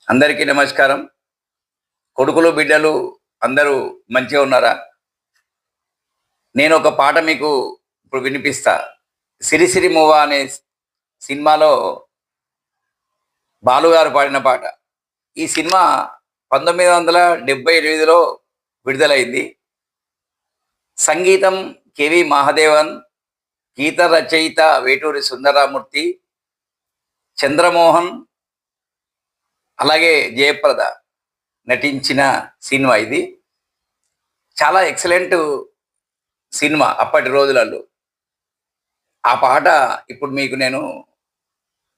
అందరికీ నమస్కారం. కొడుకులు, బిడ్డలు అందరూ మంచిగా ఉన్నారా? నేను ఒక పాట మీకు ఇప్పుడు వినిపిస్తా. 'సిరిసిరి మూవ' అనే సినిమాలో బాలుగారు పాడిన పాట. ఈ సినిమా 1978లో విడుదలైంది. సంగీతం కెవి మహాదేవన్, గీత రచయిత వేటూరి సుందరరామూర్తి, చంద్రమోహన్, అలాగే జయప్రద నటించిన సినిమా ఇది. చాలా ఎక్సలెంట్ సినిమా అప్పటి రోజులలో. ఆ పాట ఇప్పుడు మీకు నేను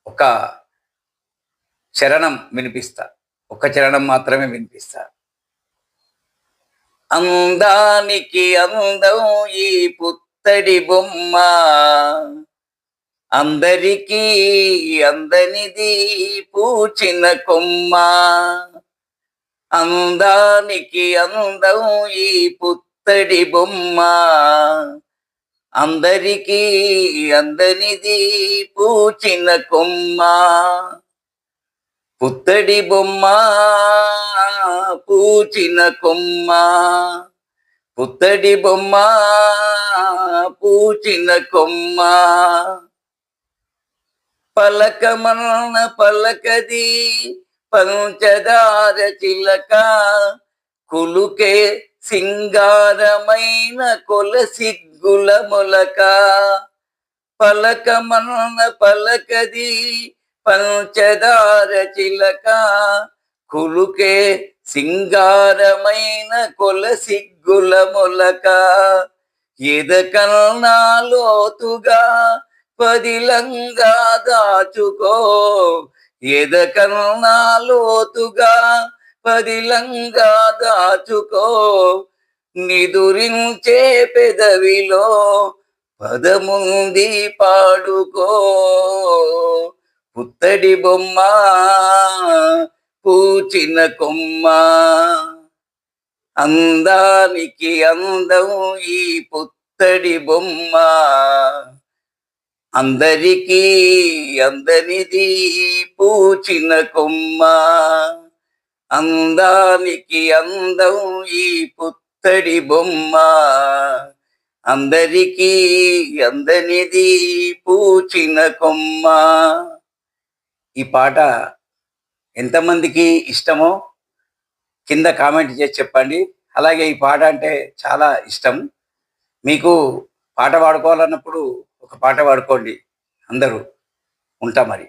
ఒక చరణం వినిపిస్తా. ఒక్క చరణం మాత్రమే వినిపిస్తా. అందానికి అందం ఈ పుత్తడి బొమ్మ, అందరికీ అందనిది పూచిన కొమ్మ. అందానికి అందం ఈ పుత్తడి బొమ్మ, అందరికీ అందనిది పూచిన కొమ్మ. పుత్తడి బొమ్మ పూచిన కొమ్మ, పుత్తడి బొమ్మ పూచిన కొమ్మ. పలకమన్న పలకది పంచదార చిలక, కులుకే సింగారమైన కొలసిగ్గుల మొలక. పలకమన్న పలకది పంచదార చిలక, కులుకే సింగారమైన కొలసిగ్గుల మొలక. ఎదకన్నా లోతుగా పదిలంగా దాచుకో, ఎదకన్నా లోతుగా పదిలంగా దాచుకో. నిదురించే పెదవిలో పదముంది పాడుకో. పుత్తడి బొమ్మ పూచిన కొమ్మ, అందానికి అందం ఈ పుత్తడి బొమ్మ. అందరికీ అందనిది పూచిన కొమ్మ. అందానికి అందం ఈ పుత్తడి బొమ్మ, అందరికీ అందనిది పూచిన కొమ్మ. ఈ పాట ఎంతమందికి ఇష్టమో కింద కామెంట్ చేసి చెప్పండి. అలాగే ఈ పాట అంటే చాలా ఇష్టం. మీకు పాట పాడుకోవాలన్నప్పుడు ఒక పాట పాడుకోండి. అందరూ ఉంటా మరి.